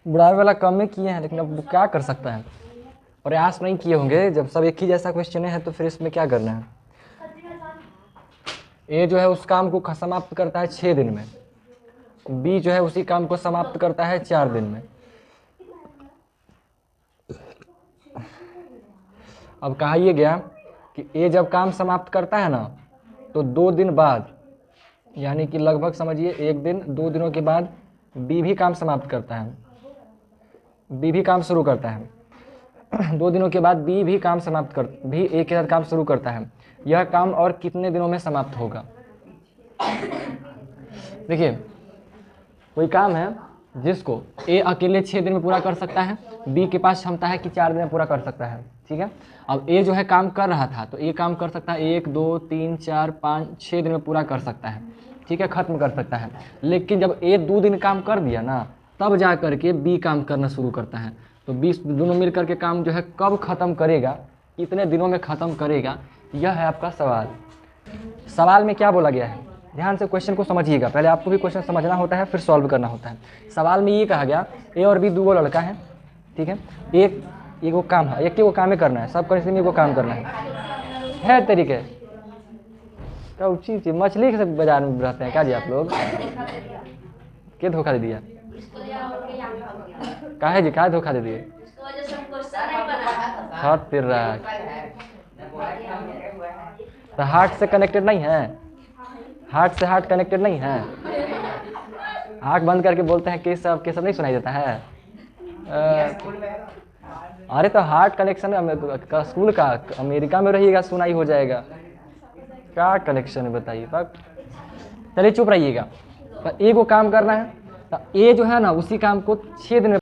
बुढ़ाई वाला कम ही किए हैं, लेकिन अब क्या कर सकता है, प्रयास नहीं किए होंगे। जब सब एक ही जैसा क्वेश्चन है तो फिर इसमें क्या करना है। ए जो है उस काम को समाप्त करता है 6 दिन में, बी जो है उसी काम को समाप्त करता है 4 दिन में। अब कहा ये गया कि ए जब काम समाप्त करता है ना तो 2 दिन बाद, यानी कि लगभग समझिए 1 दिन 2 दिनों के बाद बी भी काम समाप्त करता है, बी भी काम शुरू करता है। 2 दिनों के बाद बी भी काम समाप्त कर भी ए के साथ काम शुरू करता है। यह काम और कितने दिनों में समाप्त होगा। देखिए कोई काम है जिसको ए अकेले 6 दिन में पूरा कर सकता है, बी के पास क्षमता है कि 4 दिन में पूरा कर सकता है, ठीक है। अब ए जो है काम कर रहा था तो ए काम कर सकता है 1 2 3 4 5 6 दिन में पूरा कर सकता है, ठीक है, खत्म कर सकता है। लेकिन जब ए 2 दिन काम कर दिया ना तब जा करके बी काम करना शुरू करता है। तो बी दोनों मिल करके काम जो है कब खत्म करेगा, कितने दिनों में खत्म करेगा, यह है आपका सवाल। सवाल में क्या बोला गया है, ध्यान से क्वेश्चन को समझिएगा। पहले आपको भी क्वेश्चन समझना होता है फिर सॉल्व करना होता है। सवाल में ये कहा गया ए और बी 2 लड़का है, ठीक है, एक वो काम है, एक ही वो काम ही करना है, सब कंट्री में वो काम करना है तरीके। क्या चीज मछली के बाजार में रहते हैं क्या जी आप लोग, क्या धोखा दे दिया, काहे जी काहे धोखा दे दिए, हाथ फिर रहा है तो हार्ट से कनेक्टेड नहीं है, हार्ट से हार्ट कनेक्टेड नहीं है। आंख बंद करके बोलते हैं केशव, केशव नहीं सुनाई देता है। अरे तो हार्ट कनेक्शन स्कूल का, अमेरिका में रहिएगा सुनाई हो जाएगा, क्या कनेक्शन है बताइए। चलिए चुप रहिएगा। तो ए को काम करना है तो ए जो है ना उसी काम को 6 दिन में,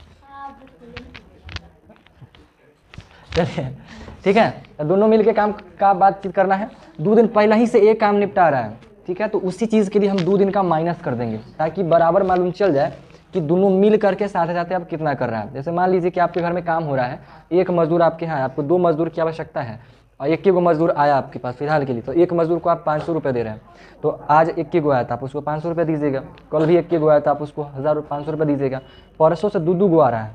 चलिए ठीक है, तो दोनों मिलके काम का बातचीत करना है। 2 दिन पहले ही से एक काम निपटा रहा है, ठीक है, तो उसी चीज़ के लिए हम 2 दिन का माइनस कर देंगे ताकि बराबर मालूम चल जाए कि दोनों मिल करके साथ साथ आप कितना कर रहा है। जैसे मान लीजिए कि आपके घर में काम हो रहा है, एक मजदूर आपके यहाँ, आपको 2 मजदूर की आवश्यकता है और एक ही को मजदूर आया आपके पास फिलहाल के लिए, तो एक मजदूर को आप 500 रुपये दे रहे हैं। तो आज एक ही को आया था आप उसको 500 रुपये दीजिएगा, कल भी एक ही को आया था आप उसको 1500 रुपये दीजिएगा, परसों से 2 गो आ रहा है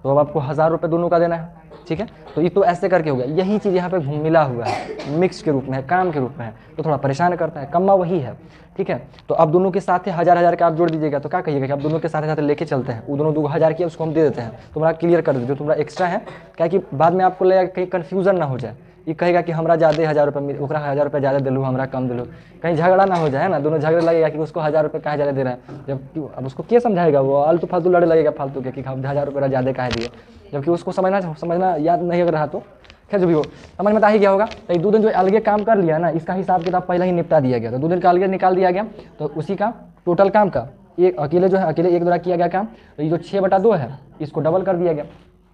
तो अब आपको 1000 रुपये दोनों का देना है, ठीक है। तो ये तो ऐसे करके हो गया। यही चीज़ यहाँ पे मिला हुआ है, मिक्स के रूप में है, काम के रूप में है, तो थोड़ा परेशान करता है, कम्मा वही है, ठीक है। तो अब दोनों के साथ 1000 का आप जोड़ दीजिएगा तो क्या कहिएगा कि आप दोनों के साथ लेके चलते हैं, वो दोनों 2000 की उसको हम दे देते हैं, तुम्हारा क्लियर कर दीजिए, तुम्हारा एक्स्ट्रा है, क्या कि बाद में आपको लगेगा कहीं कन्फ्यूजन ना हो जाए, ये कहेगा कि हमारा ज़्यादा 1000 रुपये, ओकरा 1000 रुपये ज़्यादा दिलू, हमारा कम दिलू, कहीं झगड़ा ना हो जाए ना, दोनों झगड़े लगेगा कि उसको 1000 रुपये कहाँ ज़्यादा दे रहे हैं, जब अब उसको क्या समझाएगा, वो आलतू फालतू लड़े लगेगा फालतू के कि हम 1000 रुपये ज़्यादा कहे दिए, जबकि उसको समझना याद नहीं अगर रहा तो खैर जो भी हो समझ में आ ही गया होगा। तो 2 दिन जो अलगे काम कर लिया ना इसका हिसाब किताब पहले ही निपटा दिया गया, तो 2 दिन का अलगे निकाल दिया गया, तो उसी का टोटल काम का एक अकेले जो है अकेले एक द्वारा किया गया काम, तो ये जो 6/2 है इसको डबल कर दिया गया।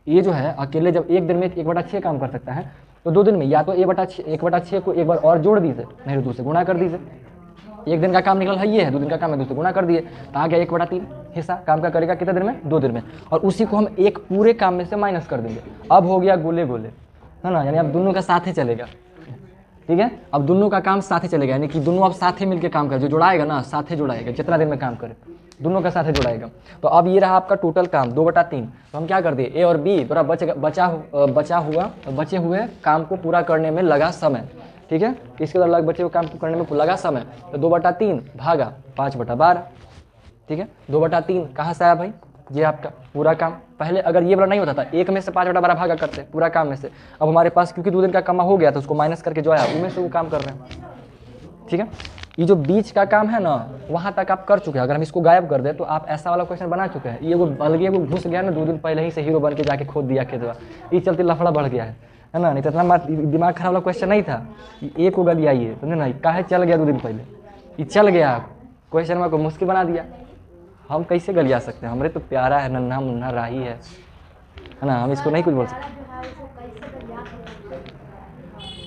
ये जो है अकेले जब एक दिन में 1/6 काम कर सकता है तो 2 दिन में या तो 1/6 को एक बार और जोड़ दीजिए, नहीं तो 2 से गुणा कर दीजिए। एक दिन का काम निकल है ये है, 2 दिन का काम है, 2 से गुणा कर दिए तो आ गया 1/3 हिस्सा काम का करेगा कितने दिन में, 2 दिन में, और उसी को हम एक पूरे काम में से माइनस कर देंगे। अब हो गया गोले गोले, है ना, यानी अब दोनों का साथ ही चलेगा, ठीक है। अब दोनों का काम साथ ही चलेगा, यानी कि दोनों अब साथ ही मिलकर काम करे, जो जुड़ाएगा ना साथ ही जुड़ाएगा, जितना दिन में काम करे दोनों का साथ ही जुड़ाएगा। तो अब ये रहा आपका टोटल काम 2/3। तो हम क्या कर दिए, ए और बी थोड़ा बचे हुए काम को पूरा करने में लगा समय, ठीक है, इसके द्वारा बचे हुए काम को करने में लगा समय, तो 2/3 भागा 5/12, ठीक है। 2/3 कहाँ से आया भाई, ये आपका पूरा काम। पहले अगर ये वाला नहीं होता था, एक में से 5/12 भागा करते पूरा काम में से, अब हमारे पास क्योंकि 2 दिन का कमा हो गया तो उसको माइनस करके जो आया उनमें से वो काम कर रहे हैं, ठीक है। ये जो बीच का काम है ना वहाँ तक आप कर चुके हैं। अगर हम इसको गायब कर दें तो आप ऐसा वाला क्वेश्चन बना चुके हैं। ये वो अलगे वो घुस गया ना 2 दिन पहले ही से हीरो बन के जाके खोद दिया खेतवा, ये चलते लफड़ा बढ़ गया है ना, नहीं तो इतना दिमाग खराब वाला क्वेश्चन नहीं था। एक को गलिया ये समझे ना, काहे चल गया 2 दिन पहले, ये चल गया क्वेश्चन को मुश्किल बना दिया। हम कैसे गलिया सकते हैं, हमारे तो प्यारा है, नन्हा मुन्ना राही है ना, हम इसको नहीं कुछ बोल सकते।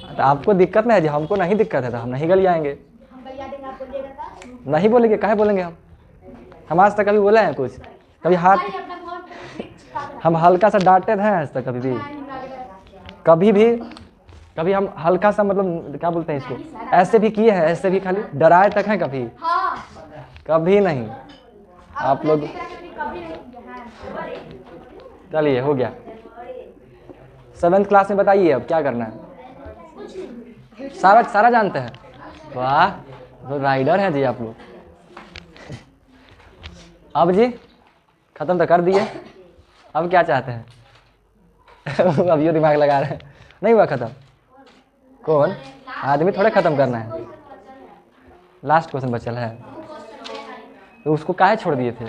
तो आपको दिक्कत नहीं है जी, हमको नहीं दिक्कत है, तो हम नहीं गलियाएंगे, नहीं बोलेंगे, काहे बोलेंगे हम आज तक कभी बोले हैं कुछ, कभी हाथ हम हल्का सा डांटे हैं आज तक कभी हम हल्का सा मतलब क्या बोलते हैं इसको, ऐसे भी किए हैं, ऐसे भी खाली डराए तक हैं कभी, कभी नहीं। आप लोग चलिए हो गया। 7th क्लास में बताइए अब क्या करना है। सारा सारा जानते हैं। वाह, तो राइडर हैं जी आप लोग। अब जी खत्म तो कर दिए, अब क्या चाहते हैं? अब ये दिमाग लगा रहे हैं, नहीं हुआ खत्म? कौन आदमी थोड़े खत्म करना है, लास्ट क्वेश्चन बचल है तो उसको काहे छोड़ दिए थे?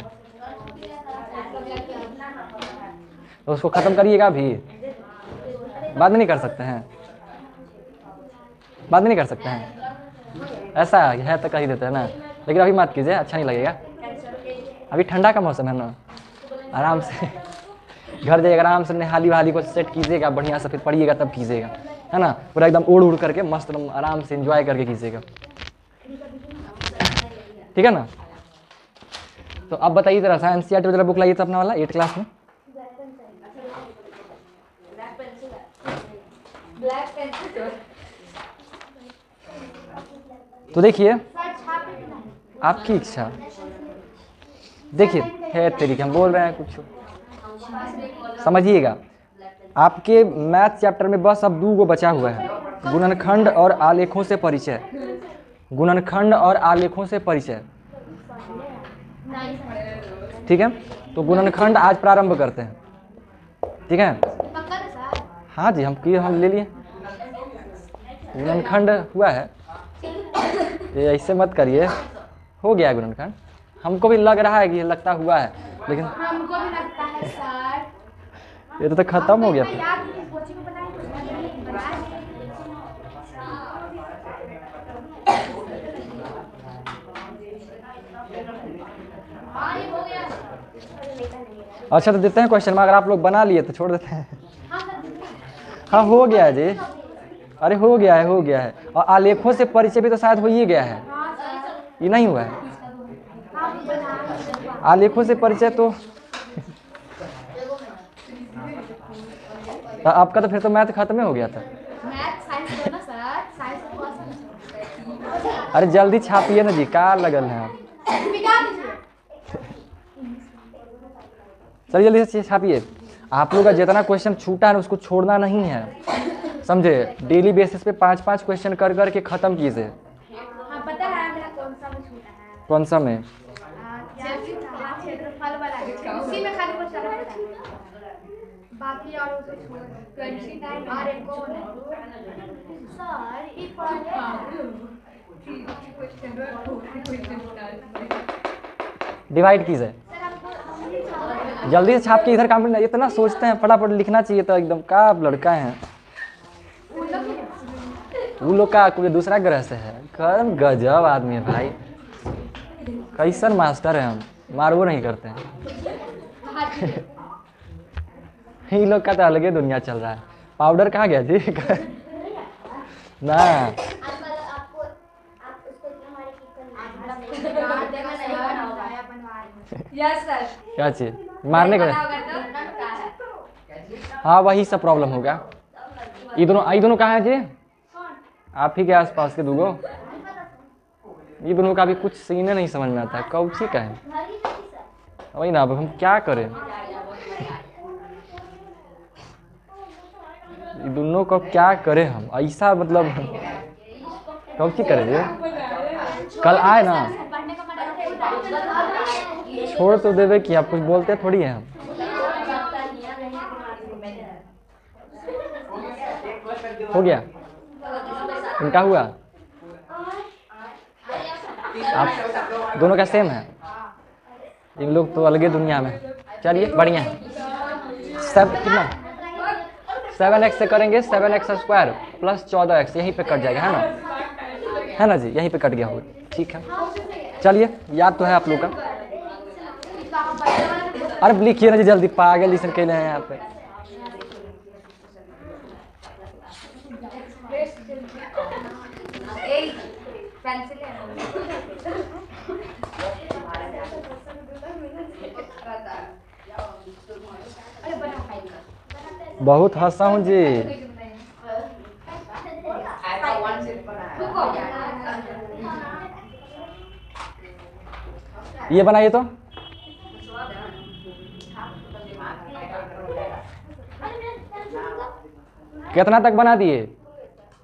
तो उसको खत्म करिएगा अभी, बाद में नहीं कर सकते हैं? बाद में नहीं कर सकते हैं? ऐसा है तो कह ही देते हैं ना, लेकिन अभी मत कीजिए, अच्छा नहीं लगेगा। अभी ठंडा का मौसम है ना, आराम से घर जाइएगा, आराम से नहाली वहाली को सेट कीजिएगा बढ़िया से, फिर पढ़िएगा तब कीजिएगा, है ना। पूरा एकदम उड़ उड़ करके मस्त एकदम आराम से एंजॉय करके कीजिएगा, ठीक है ना। तो अब बताइए जरा, साइंस सीआरटी वगैरह बुक लाइए तो अपना वाला 8th क्लास में। तो देखिए आपकी इच्छा, देखिए है तरीके हम बोल रहे हैं कुछ समझिएगा। आपके मैथ चैप्टर में बस अब 2 गो बचा हुआ है, गुणनखंड और आलेखों से परिचय। गुणनखंड और आलेखों से परिचय, ठीक है। तो गुणनखंड आज प्रारंभ करते हैं, ठीक है। हाँ जी, हम ले लिए गुणनखंड हुआ है, ये ऐसे मत करिए, हो गया है गुणनखंड। हमको भी लग रहा है कि ये लगता हुआ है, लेकिन हमको भी लगता है सर। ये तो खत्म हो गया फिर। अच्छा तो देते हैं क्वेश्चन में, अगर आप लोग बना लिए तो छोड़ देते हैं। हाँ हो गया है जी, अरे हो गया है। और आलेखों से परिचय भी तो शायद हो ही गया है, ये नहीं हुआ है? आलेखों से परिचय तो आपका तो फिर तो मैथ खत्म ही हो गया था। अरे जल्दी छापिए ना जी, का लगल है आप। चलिए जल्दी से छापिए। आप लोग का जितना क्वेश्चन छूटा है उसको छोड़ना नहीं है, समझे। डेली बेसिस पे 5-5 क्वेश्चन कर करके खत्म कीजिए। हाँ, पता है मेरा कौन सा में छूटा है। कौन सा में? क्षेत्रफल वाला, उसी में खाली क्वेश्चन है, बाकी और उसको छोड़। और एक कौन है सर? एक डिवाइड कीजिए, जल्दी से छाप के इधर काम करना। इतना सोचते हैं, फटाफट लिखना चाहिए तो एकदम का आप लड़का है। वो लोग का कोई दूसरा ग्रह से है, गजब आदमी है भाई, कैसन मास्टर है। हम मारवो नहीं करते हैं। इन लोग का तो अलग ही दुनिया चल रहा है। पाउडर कहाँ गया जी? ना क्या चीज मारने का? हाँ वही सब प्रॉब्लम होगा। ये दोनों कहाँ है जी? आप ही के आसपास के दूगो। ये दोनों का भी कुछ सीने नहीं समझ में आता है, कौची का है वही ना। अब हम क्या करें, ये दोनों को क्या करें हम, ऐसा मतलब कौची करें जी? कल आए ना, छोड़ तो देवे कि आप कुछ बोलते थोड़ी है हम। हो गया इनका हुआ, आप दोनों का सेम है। इन लोग तो अलग दुनिया में। चलिए बढ़िया है। कितना 7x से करेंगे 7x² प्लस 14x, यहीं पे कट जाएगा, है ना जी, यहीं पे कट गया होगा, ठीक है। चलिए याद तो है आप लोग का। अरे लिखिए ना जी जल्दी, पागल लिसन के लिए हैं यहाँ पे। बहुत हंसा हूँ जी। ये बनाइए तो कितना तक बना दिए?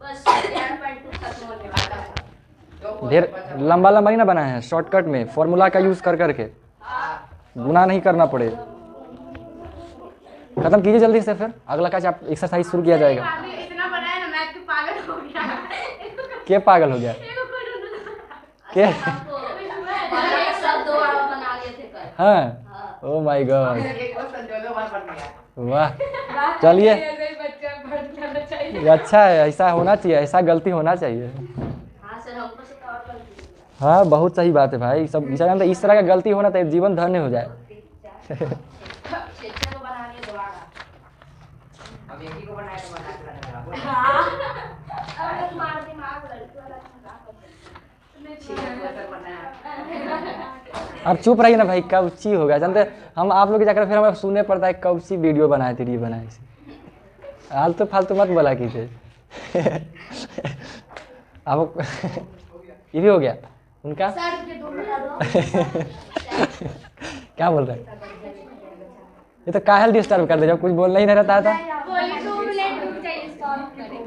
बस 11.2 खत्म होने वाला है। ढेर लंबा लंबा नहीं ना बनाए हैं, शॉर्टकट में फॉर्मूला का यूज कर करके, गुना नहीं करना पड़े। खत्म कीजिए जल्दी से, फिर अगला का एक्सरसाइज शुरू किया जाएगा। इतना बनाया ना मैं तो पागल हो गया। के पागल हो गया? के? आपको एक सब 2 बार बना लिए थे कल। हाँ, ओ माय गॉड, वाह। चलिए, ये अच्छा है, ऐसा होना चाहिए, ऐसा गलती होना चाहिए। हाँ सर, हमको से तो और गलती हो गया। हाँ, बहुत सही बात है भाई, सब इस तरह का गलती होना चाहिए, जीवन धन्य हो जाए। शिक्षा को बना लिए दोबारा। अब एक ही को बनाया तो बना के रखना बोल। अब तुम्हारा दिमाग लड़की वाला अब चुप रहिए ना भाई, कब ची हो गया जानते हम आप लोग के जाकर, फिर हमें सुनने पड़ता है कब सी वीडियो बनाए थे, ये बनाए थे। आलतू फालतू मत बोला कीजिए। अब ये भी हो गया उनका। सर के 2 बना दो। क्या बोल रहे हैं? ये तो काहे डिस्टर्ब कर दे, जब कुछ बोलना ही नहीं रहता था। बोलिए 2 मिनट रुक जाइए, सॉल्व करेंगे।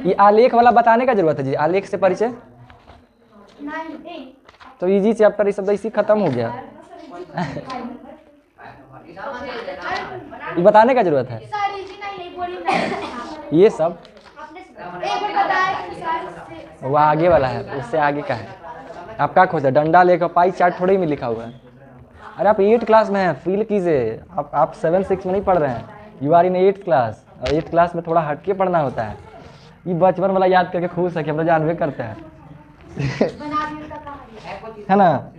ये आलेख वाला बताने का जरूरत है जी, आलेख से परिचय। नहीं तो इजी चैप्टर ये सब तो इसी खत्म हो गया। ये बताने का जरूरत है सर इजी नहीं बोली नहीं। ये सब। एक बार बताया कि सर से वो आगे वाला है, उससे आगे का है। आप क्या खोजा? डंडा लेकर पाई चार्ट थोड़ी में लिखा हुआ है। अरे आप 8 क्लास में हैं, फील कीजिए। आप 7-6 में नहीं पढ़ रहे हैं, you are in 8th class. और 8th क्लास में थोड़ा हटके पढ़ना होता है। ये बचपन वाला याद करके खुश है कि हम तो जानबे करते हैं। बना दिया का कहानी है ना?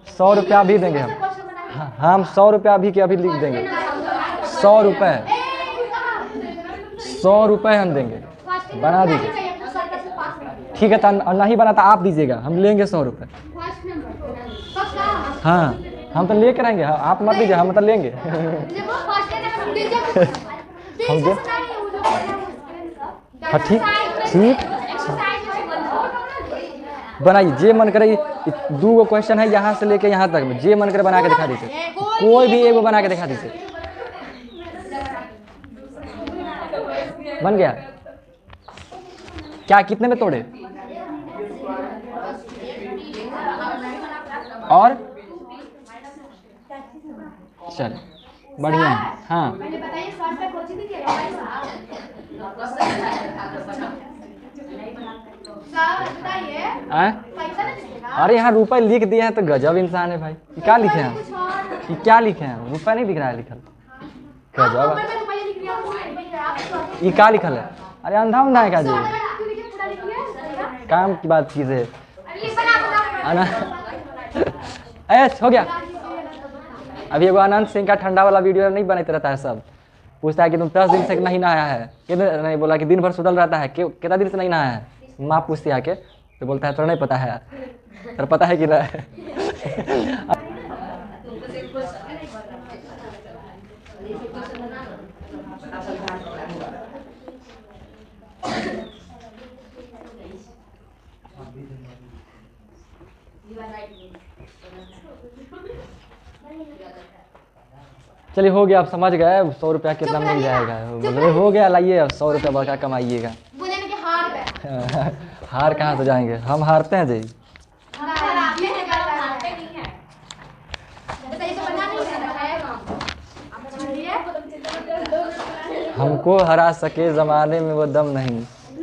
100 रुपया भी देंगे हम। क्वेश्चन बना हाँ, हम 100 रुपया अभी के अभी लिख देंगे। 100 रुपये, 100 रुपये हम देंगे, बना दीजिए। सर का से पास में ठीक है, तो नहीं बना तो आप दीजिएगा, हम लेंगे 100 रुपये। फर्स्ट नंबर पक्का। हाँ, हम तो लेके रहेंगे, आप मत लीजिए, हम तो लेंगे। देखो फर्स्ट नंबर दीजिए। हम दे। हाँ, ठीक ठीक बनाइए, जे मन करे। 2 क्वेश्चन है यहाँ से लेके यहाँ तक में, जे मन करे बना के दिखा दीजिए। कोई भी एगो बना के दिखा दीजिए। बन गया क्या? कितने में तोड़े? और चल बढ़िया है। हाँ, मैंने बताइए सर से कोचिंग दीजिएगा भाई सर बताइए आए? पैसा नहीं दीजिएगा। अरे यहाँ रुपए लिख दिए हैं तो गजब इंसान है भाई। ये क्या लिखे हैं? कुछ और ये क्या लिखे हैं? रुपए नहीं दिख रहा है लिखल। गजब है। मैं रुपया लिख रही हूं आप ये क्या लिखल है? अरे अंधा उंधा है क्या जी? क्यों लिखे पूरा लिखिए काम की बात कीजिए। अरे बना आना ऐस हो गया। अभी एगो अनंत सिंह का ठंडा वाला वीडियो नहीं बनाते रहता है, सब पूछता है कि तुम 10 दिन से नहीं नहाया है, कितने नहीं, बोला कि दिन भर सुतल रहता है, कितना दिन से नहीं नहाया है। माँ पूछती आके तो बोलता है तो नहीं पता है, तो पता है कि नहीं। चलिए हो गया, आप समझ गए 100 रुपया कितना मिल जाएगा। मतलब हो गया, लाइए अब 100 रुपया बड़ा कमाइएगा। बोले ना कि हार गए हार कहाँ से जाएंगे, हम हारते हैं जी। हारते नहीं है बताइए तो बना नहीं है आप बोलिए हमको हरा सके जमाने में वो दम नहीं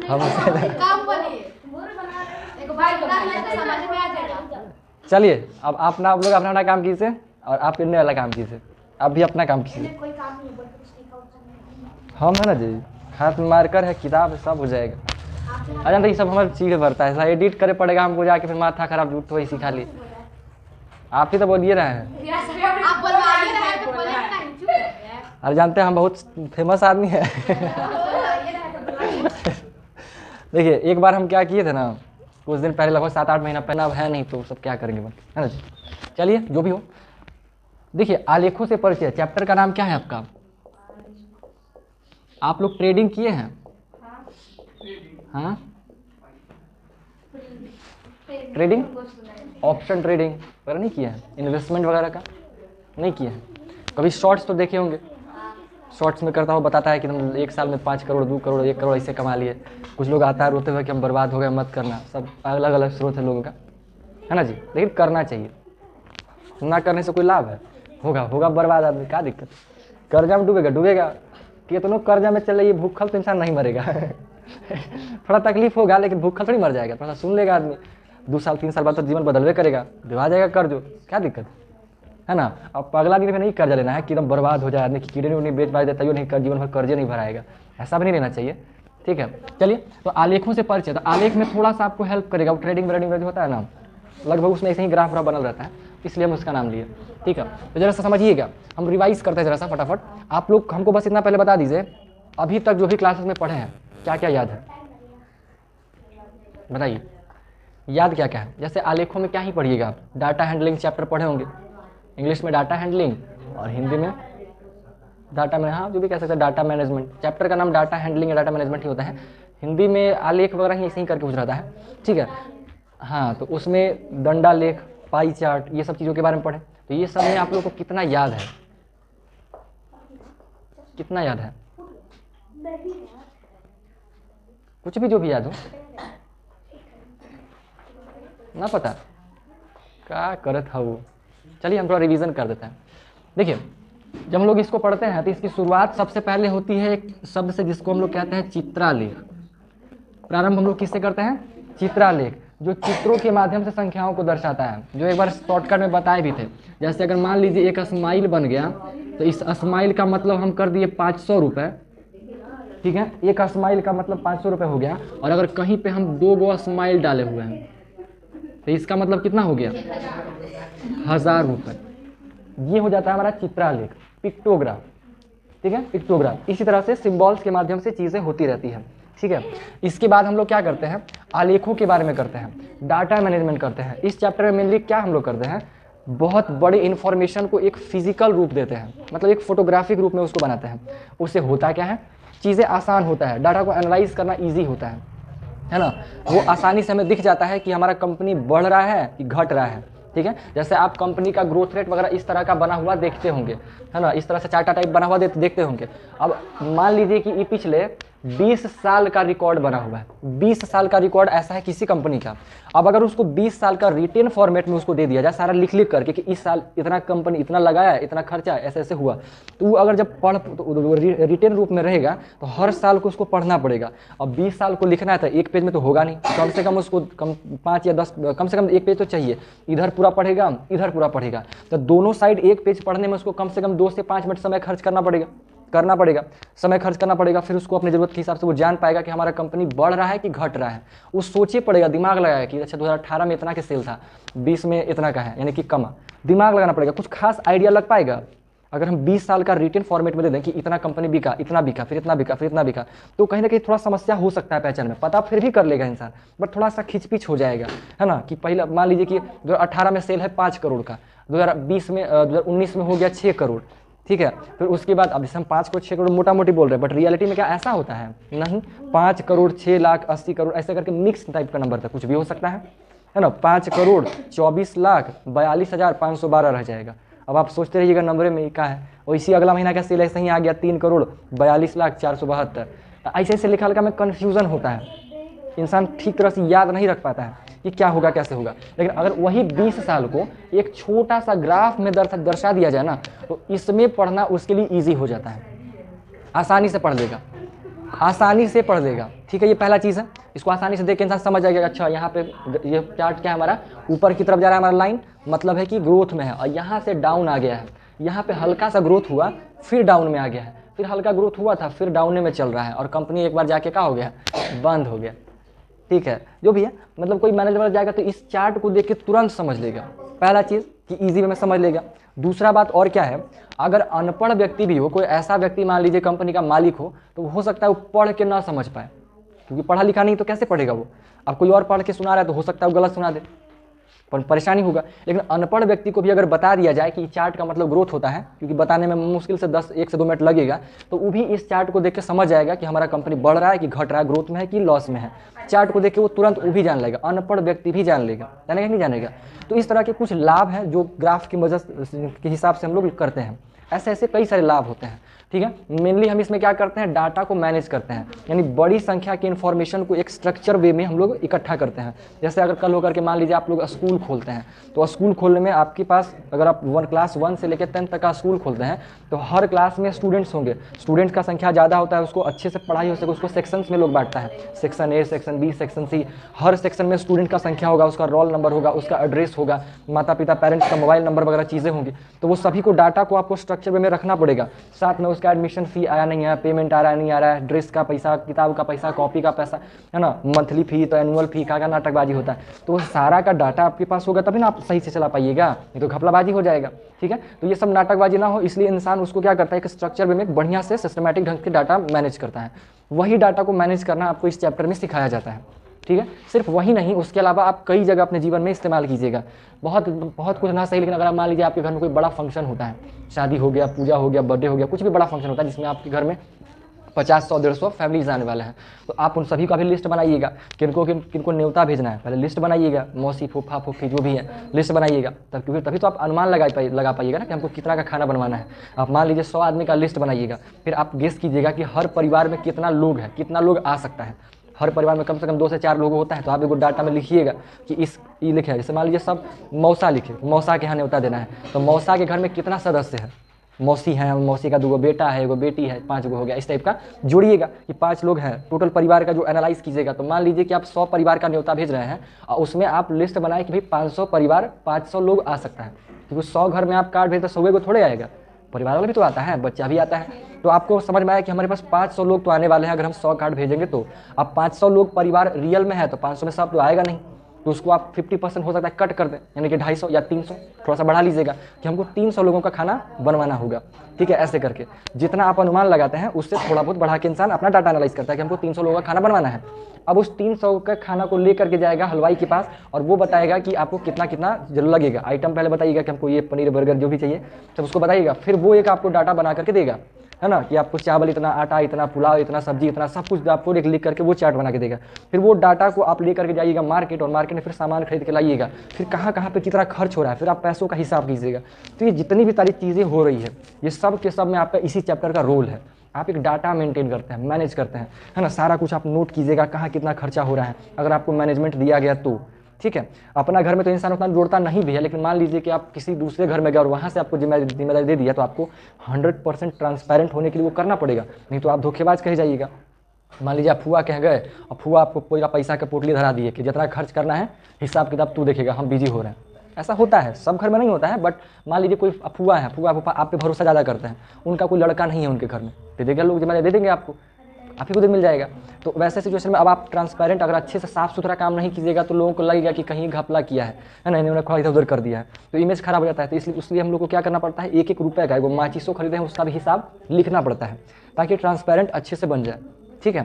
हमसे। काम बनिए देखो भाई बता तो समझ में आ जाएगा। चलिए अब आप लोग अपना काम कीजिए और आप इन्हें वाला काम कीजिए। आप भी अपना काम कीजिए। कोई काम नहीं बोल कुछ लिखा होता हम है ना जी, हाथ में मार्कर है, किताब है, सब हो जाएगा। अरे तो ये सब हमारे चीज़ भरता है, एडिट करे पड़ेगा हमको जाके, फिर माथा खराब झूठ तो इसी खाली। आप ही तो बोलिए रहे हैं। आप बोलवाइए रहे तो बोले ना चुप रहिए। अरे जानते हैं हम बहुत फेमस आदमी है। देखिए एक बार हम क्या किए थे ना, कुछ दिन पहले, लगभग 7-8 महीना पहले, अब है नहीं तो सब क्या करेंगे है ना जी। चलिए जो भी हो, देखिए आलेखों से परिचय, चैप्टर का नाम क्या है आपका? आप लोग ट्रेडिंग किए हैं? हाँ, ट्रेडिंग, ऑप्शन ट्रेडिंग वगैरह नहीं किया है, इन्वेस्टमेंट वगैरह का नहीं किया है। कभी शॉर्ट्स तो देखे होंगे, शॉर्ट्स में करता हुआ बताता है कि तुम 1 साल में 5 करोड़ 2 करोड़ 1 करोड़ ऐसे कमा लिए। कुछ लोग आता है रोते हुए कि हम बर्बाद हो गए, मत करना। सब अलग अलग स्रोत है लोगों का, है ना जी। लेकिन करना चाहिए, ना करने से कोई लाभ है? होगा बर्बाद आदमी, क्या दिक्कत? कर्जा में डूबेगा कि तो कर्जा में चल रही है, भूखल तो इंसान नहीं मरेगा थोड़ा तकलीफ होगा लेकिन भूखल थोड़ी मर जाएगा, थोड़ा सुन लेगा आदमी। 2 साल 3 साल बाद तो जीवन बदलवे करेगा, दिवा जाएगा कर्ज, क्या दिक्कत है ना। अब अगला दिन में नहीं कर्जा लेना है कि एकदम बर्बाद हो जाए आदमी की कीड़े नहीं बेच बाज देता है, नहीं जीवन भर कर्जे नहीं भराएगा, ऐसा भी नहीं लेना चाहिए। ठीक है, चलिए तो आलेखों से परिचय। तो आलेख में थोड़ा सा आपको हेल्प करेगा, वो ट्रेडिंग व्रेडिंग जो होता है ना, लगभग उसमें ऐसे ही ग्राफ व्राफ बनल रहता है, इसलिए हम उसका नाम लिए। ठीक है, तो जरा सा समझिएगा, हम रिवाइज करते हैं जरा सा फटाफट। आप लोग हमको बस इतना पहले बता दीजिए, अभी तक जो भी क्लासेस में पढ़े हैं क्या क्या याद है, बताइए याद क्या क्या है। जैसे आलेखों में क्या ही पढ़िएगा आप, डाटा हैंडलिंग चैप्टर पढ़े होंगे, इंग्लिश में डाटा हैंडलिंग और हिंदी में डाटा में, हाँ जो भी कह सकते हैं डाटा मैनेजमेंट। चैप्टर का नाम डाटा हैंडलिंग या डाटा मैनेजमेंट ही होता है, हिंदी में आलेख वगैरह ही ऐसे ही करके पूछ रहा है। ठीक है, हाँ तो उसमें डंडा लेख, पाई चार्ट, ये सब चीज़ों के बारे में पढ़े। तो ये सब में आप लोगों को कितना याद है, कितना याद है? कुछ भी जो भी याद हो ना, पता क्या करत है वो। चलिए हम थोड़ा रिवीजन कर देते हैं। देखिए जब हम लोग इसको पढ़ते हैं तो इसकी शुरुआत सबसे पहले होती है एक शब्द से जिसको हम लोग कहते हैं चित्रालेख। प्रारंभ हम लोग किससे करते हैं? चित्रालेख, जो चित्रों के माध्यम से संख्याओं को दर्शाता है, जो एक बार शॉर्टकट में बताए भी थे। जैसे अगर मान लीजिए एक स्माइल बन गया तो इस स्माइल का मतलब हम कर दिए 500 रुपये। ठीक है, एक स्माइल का मतलब 500 रुपये हो गया। और अगर कहीं पे हम 2 गो स्माइल डाले हुए हैं तो इसका मतलब कितना हो गया? 1000 रुपये। ये हो जाता है हमारा चित्रालेख, पिक्टोग्राफ। ठीक है, पिक्टोग्राफ। इसी तरह से सिंबल्स के माध्यम से चीज़ें होती रहती हैं। ठीक है, इसके बाद हम लोग क्या करते हैं? आलेखों के बारे में करते हैं, डाटा मैनेजमेंट करते हैं। इस चैप्टर में मेनली क्या हम लोग करते हैं? बहुत बड़े इन्फॉर्मेशन को एक फिजिकल रूप देते हैं, मतलब एक फोटोग्राफिक रूप में उसको बनाते हैं। उससे होता क्या है? चीज़ें आसान होता है, डाटा को एनालाइज करना ईजी होता है ना। वो आसानी से हमें दिख जाता है कि हमारा कंपनी बढ़ रहा है कि घट रहा है। ठीक है, जैसे आप कंपनी का ग्रोथ रेट वगैरह इस तरह का बना हुआ देखते होंगे, है ना, इस तरह से चार्टा टाइप बना हुआ देखते होंगे। अब मान लीजिए कि ये पिछले 20 साल का रिकॉर्ड बना हुआ है, 20 साल का रिकॉर्ड ऐसा है किसी कंपनी का। अब अगर उसको 20 साल का रिटेन फॉर्मेट में उसको दे दिया जाए, सारा लिख करके कि इस साल इतना कंपनी इतना लगाया, इतना खर्चा ऐसे ऐसे हुआ, तो वो अगर जब तो रिटेन रूप में रहेगा तो हर साल को उसको पढ़ना पड़ेगा। अब 20 साल को लिखना है तो एक पेज में तो होगा नहीं, कम से कम उसको 5 या 10 कम से कम एक पेज तो चाहिए। इधर पूरा पढ़ेगा, इधर पूरा पढ़ेगा, तो दोनों साइड एक पेज पढ़ने में उसको कम से कम 2 से 5 मिनट समय खर्च करना पड़ेगा, समय खर्च करना पड़ेगा। फिर उसको अपनी ज़रूरत के हिसाब से वो जान पाएगा कि हमारा कंपनी बढ़ रहा है कि घट रहा है। वो सोचे पड़ेगा, दिमाग लगाएगा कि अच्छा 2018 में इतना का सेल था, 20 में इतना का है, यानी कि कम। दिमाग लगाना पड़ेगा, कुछ खास आइडिया लग पाएगा। अगर हम 20 साल का रिटेन फॉर्मेट में दे दें कि इतना कंपनी बिका, इतना बिका, फिर इतना बिका, फिर इतना बिका, तो कहीं ना कहीं थोड़ा समस्या हो सकता है पहचान में। पता फिर भी कर लेगा इंसान, बट थोड़ा सा खिचपिच हो जाएगा, है ना। कि पहले मान लीजिए कि 2018 में सेल है 5 करोड़ का, 2019 में हो गया 6 करोड़। ठीक है, फिर उसके बाद अब जैसे हम 5 करोड़ 6 करोड़ मोटा मोटी बोल रहे हैं, बट रियलिटी में क्या ऐसा होता है? नहीं, 5 करोड़ 6 लाख 80 करोड़ ऐसे करके मिक्स टाइप का नंबर था, कुछ भी हो सकता है ना। 5 करोड़ 24 लाख 42,512 रह जाएगा। अब आप सोचते रहिएगा नंबरे में क्या है। और इसी अगला महीना का सेल ऐसे ही आ गया 3 करोड़ 42 लाख 472। ऐसे ऐसे लिखा लिखा में कन्फ्यूज़न होता है, इंसान ठीक तरह से याद नहीं रख पाता है कि क्या होगा कैसे होगा। लेकिन अगर वही 20 साल को एक छोटा सा ग्राफ में दर्शा दिया जाए ना, तो इसमें पढ़ना उसके लिए ईजी हो जाता है, आसानी से पढ़ लेगा, आसानी से पढ़ लेगा। ठीक है, ये पहला चीज़ है। इसको आसानी से देख के इंसान समझ जाएगा, अच्छा यहाँ पे ये चार्ट क्या है हमारा, ऊपर की तरफ जा रहा है हमारा लाइन, मतलब है कि ग्रोथ में है, और यहाँ से डाउन आ गया है। यहाँ पे हल्का सा ग्रोथ हुआ, फिर डाउन में आ गया है, फिर हल्का ग्रोथ हुआ था, फिर डाउन में चल रहा है, और कंपनी एक बार जाके क्या हो गया? बंद हो गया। ठीक है, जो भी है, मतलब कोई मैनेजर जाएगा तो इस चार्ट को देख के तुरंत समझ लेगा। पहला चीज़ कि ईजी वे में समझ लेगा। दूसरा बात और क्या है, अगर अनपढ़ व्यक्ति भी हो, कोई ऐसा व्यक्ति मान लीजिए कंपनी का मालिक हो तो सकता है वो पढ़ के ना समझ पाए, क्योंकि पढ़ा लिखा नहीं तो कैसे पढ़ेगा वो। अब कोई और पढ़ के सुना रहा है तो हो सकता है वो गलत सुना दे, पर परेशानी होगा। लेकिन अनपढ़ व्यक्ति को भी अगर बता दिया जाए कि चार्ट का मतलब ग्रोथ होता है, क्योंकि बताने में मुश्किल से 1 से 2 मिनट लगेगा, तो वो भी इस चार्ट को देख के समझ जाएगा कि हमारा कंपनी बढ़ रहा है कि घट रहा है, ग्रोथ में है कि लॉस में है। चार्ट को देख के वो तुरंत वो भी जान लेगा, अनपढ़ व्यक्ति भी जान लेगा, जानेगा नहीं जानेगा। तो इस तरह के कुछ लाभ हैं जो ग्राफ की वजह के हिसाब से हम लोग करते हैं। ऐसे ऐसे कई सारे लाभ होते हैं, ठीक है। मेनली हम इसमें क्या करते हैं, डाटा को मैनेज करते हैं, यानी बड़ी संख्या की इन्फॉर्मेशन को एक स्ट्रक्चर वे में हम लोग इकट्ठा करते हैं। जैसे अगर कल होकर के मान लीजिए आप लोग स्कूल खोलते हैं, तो स्कूल खोलने में आपके पास अगर आप क्लास 1 से लेकर 10 तक का स्कूल खोलते हैं, तो हर क्लास में स्टूडेंट्स होंगे। स्टूडेंट्स का संख्या ज़्यादा होता है, उसको अच्छे से पढ़ाई हो सके, उसको सेक्शंस में लोग बांटता है, section A, section B, section C. हर सेक्शन में स्टूडेंट का संख्या होगा, उसका रोल नंबर होगा, उसका एड्रेस होगा, माता पिता पेरेंट्स का मोबाइल नंबर वगैरह चीज़ें होंगी। तो वो सभी को डाटा को आपको स्ट्रक्चर वे में रखना पड़ेगा। साथ में उसका एडमिशन फी आया नहीं है, पेमेंट आ रहा है नहीं आ रहा है, ड्रेस का पैसा, किताब का पैसा, कॉपी का पैसा, है ना, मंथली फी, तो एनुअल फी का नाटकबाजी होता है। तो वो सारा का डाटा आपके पास होगा तभी ना आप सही से चला पाइएगा, नहीं तो घपलाबाजी हो जाएगा, ठीक है। तो ये सब नाटकबाजी ना हो, इसलिए इंसान उसको क्या करता है, एक स्ट्रक्चर वे में बढ़िया से सिस्टमैटिक ढंग से डाटा मैनेज करता है। वही डाटा को मैनेज करना आपको इस चैप्टर में सिखाया जाता है, ठीक है। सिर्फ वही नहीं, उसके अलावा आप कई जगह अपने जीवन में इस्तेमाल कीजिएगा। बहुत कुछ ना सही, लेकिन अगर आप मान लीजिए आपके घर में कोई बड़ा फंक्शन होता है, शादी हो गया, पूजा हो गया, बर्थडे हो गया, कुछ भी बड़ा फंक्शन होता है जिसमें आपके घर में 50, 100, 150 फैमिलीज आने वाले हैं, तो आप उन सभी का भी लिस्ट बनाइएगा। किनको न्योता भेजना है, पहले लिस्ट बनाइएगा, मौसी, फूफा, फूफी जो भी है, लिस्ट बनाइएगा। क्योंकि तभी तो आप अनुमान लगा पाइएगा ना कि हमको कितना का खाना बनवाना है। आप मान लीजिए 100 आदमी का लिस्ट बनाइएगा, फिर आप गेस कीजिएगा कि हर परिवार में कितना लोग है, कितना लोग आ सकता है। हर परिवार में कम से कम 2 से 4 लोग होता है, तो आप एक डाटा में लिखिएगा कि ये लिखे, जैसे मान लीजिए सब मौसा लिखे, मौसा के यहाँ न्योता देना है, तो मौसा के घर में कितना सदस्य है, मौसी है, मौसी का 2 बेटा है, 1 बेटी है, 5 हो गया, इस टाइप का जोड़िएगा कि 5 लोग हैं। टोटल परिवार का जो एनालाइज कीजिएगा, तो मान लीजिए कि आप 100 परिवार का न्योता भेज रहे हैं और उसमें आप लिस्ट बनाए कि भाई 500 परिवार, 500 लोग आ सकता है, क्योंकि 100 घर में आप कार्ड भेजते 100 को थोड़े आएगा, परिवार वाला भी तो आता है, बच्चा भी आता है। तो आपको समझ में आया कि हमारे पास 500 लोग तो आने वाले हैं अगर हम 100 कार्ड भेजेंगे। तो अब 500 लोग परिवार रियल में है, तो 500 में सब तो आएगा नहीं, तो उसको आप 50% हो सकता है कट कर दें, यानी कि 250 या 300 थोड़ा सा बढ़ा लीजिएगा कि हमको 300 लोगों का खाना बनवाना होगा, ठीक है। ऐसे करके जितना आप अनुमान लगाते हैं उससे थोड़ा बहुत बढ़ा के इंसान अपना डाटा एनालाइज करता है कि हमको 300 लोगों का खाना बनवाना है। अब उस 300 का खाना को लेकर के जाएगा हलवाई के पास, और वो बताएगा कि आपको कितना कितना जरूर लगेगा। आइटम पहले बताइएगा कि हमको ये पनीर, बर्गर जो भी चाहिए सब उसको बताइएगा, फिर वो एक आपको डाटा बना करके देगा, है ना, कि आपको चावल इतना, आटा इतना, पुलाव इतना, सब्जी इतना, सब कुछ आपको एक लिख करके वो चार्ट बना के देगा। फिर वो डाटा को आप लेकर के जाइएगा मार्केट, और मार्केट में फिर सामान खरीद के लाइएगा, फिर कहाँ पे कितना खर्च हो रहा है, फिर आप पैसों का हिसाब कीजिएगा। तो ये जितनी भी सारी चीज़ें हो रही है, ये सब के सब में आपका इसी चैप्टर का रोल है। आप एक डाटा मेंटेन करते हैं, मैनेज करते हैं, है ना, सारा कुछ आप नोट कीजिएगा कहाँ कितना खर्चा हो रहा है, अगर आपको मैनेजमेंट दिया गया तो, ठीक है। अपना घर में तो इंसान उतना जोड़ता नहीं भी है, लेकिन मान लीजिए कि आप किसी दूसरे घर में गए और वहाँ से आपको जिम्मेदारी दे दिया, तो आपको 100% ट्रांसपेरेंट होने के लिए वो करना पड़ेगा, नहीं तो आप धोखेबाज कह जाइएगा। मान लीजिए आप फुआ कह गए और फुआ आपको पूरा पैसा का पोटली धरा दिए कि जितना खर्च करना है हिसाब किताब तू देखेगा, हम बिजी हो रहे हैं। ऐसा होता है, सब घर में नहीं होता है, बट मान लीजिए कोई फुआ है, फुआ आप पे भरोसा ज़्यादा करते हैं, उनका कोई लड़का नहीं है उनके घर में, दे देगा लोग, जिम्मेदारी दे देंगे आपको, आप ही को दिन मिल जाएगा। तो वैसे सिचुएशन में अब आप ट्रांसपेरेंट अगर अच्छे से साफ सुथरा काम नहीं कीजिएगा तो लोगों को लगेगा कि कहीं घपला किया है ना, इन्होंने खड़ा इधर उधर कर दिया है, तो इमेज खराब हो जाता है। तो इसलिए हम लोग को क्या करना पड़ता है, 1-1 रुपये का, वो माचिसो खरीदे हैं उसका भी हिसाब लिखना पड़ता है, ताकि ट्रांसपेरेंट अच्छे से बन जाए, ठीक है,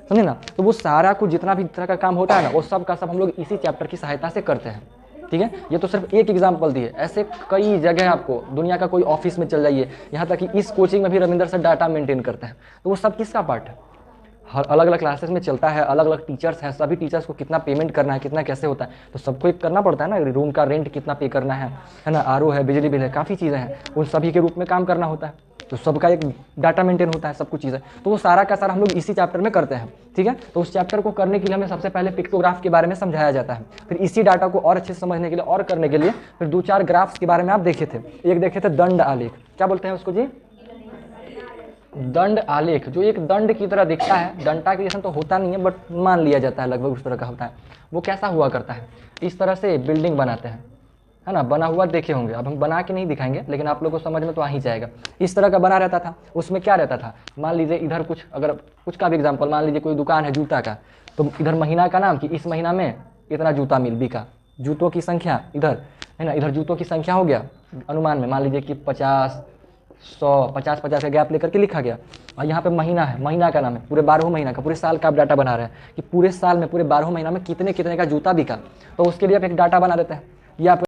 समझे ना। तो वो सारा कुछ जितना भी तरह का काम होता है ना, वो सब का सब हम लोग इसी चैप्टर की सहायता से करते हैं, ठीक है। ये तो सिर्फ एक एग्जाम्पल दी है, ऐसे कई जगह आपको दुनिया का कोई ऑफिस में चल जाइए, यहाँ तक कि इस कोचिंग में भी रविंदर सर डाटा मेंटेन करते हैं। तो वो सब किसका पार्ट है, हर अलग अलग क्लासेस में चलता है, अलग अलग टीचर्स हैं, सभी टीचर्स को कितना पेमेंट करना है, कितना कैसे होता है, तो सबको एक करना पड़ता है ना। रूम का रेंट कितना पे करना है ना, आरओ है, बिजली बिल है, काफ़ी चीज़ें हैं, उन सभी के रूप में काम करना होता है, तो सबका एक डाटा मेंटेन होता है, सब कुछ चीज़ें। तो वो सारा का सारा हम लोग इसी चैप्टर में करते हैं, ठीक है। तो उस चैप्टर को करने के लिए हमें सबसे पहले पिक्टोग्राफ के बारे में समझाया जाता है, फिर इसी डाटा को और अच्छे से समझने के लिए और करने के लिए फिर 2-4 ग्राफ्स के बारे में आप देखे थे। एक देखे थे दंड आलेख, क्या बोलते हैं उसको जी, दंड आलेख, जो एक दंड की तरह दिखता है, डंडा के जैसा तो होता नहीं है बट मान लिया जाता है लगभग उस तरह का होता है। वो कैसा हुआ करता है, इस तरह से बिल्डिंग बनाते हैं, है ना, बना हुआ देखे होंगे, अब हम बना के नहीं दिखाएंगे लेकिन आप लोगों को समझ में तो आ ही जाएगा। इस तरह का बना रहता था, उसमें क्या रहता था, मान लीजिए इधर कुछ, अगर कुछ का भी एग्जाम्पल, मान लीजिए कोई दुकान है जूता का, तो इधर महीना का नाम कि इस महीना में इतना जूता बिका, जूतों की संख्या इधर, है ना, इधर जूतों की संख्या हो गया अनुमान में, मान लीजिए कि 50, 100, 50 का गैप लेकर के लिखा गया। और यहाँ पे महीना है, महीना का नाम है, पूरे 12 महीना का, पूरे साल का आप डाटा बना रहे हैं कि पूरे साल में, पूरे 12 महीना में कितने कितने का जूता बिका, तो उसके लिए आप एक डाटा बना देते हैं। ये आप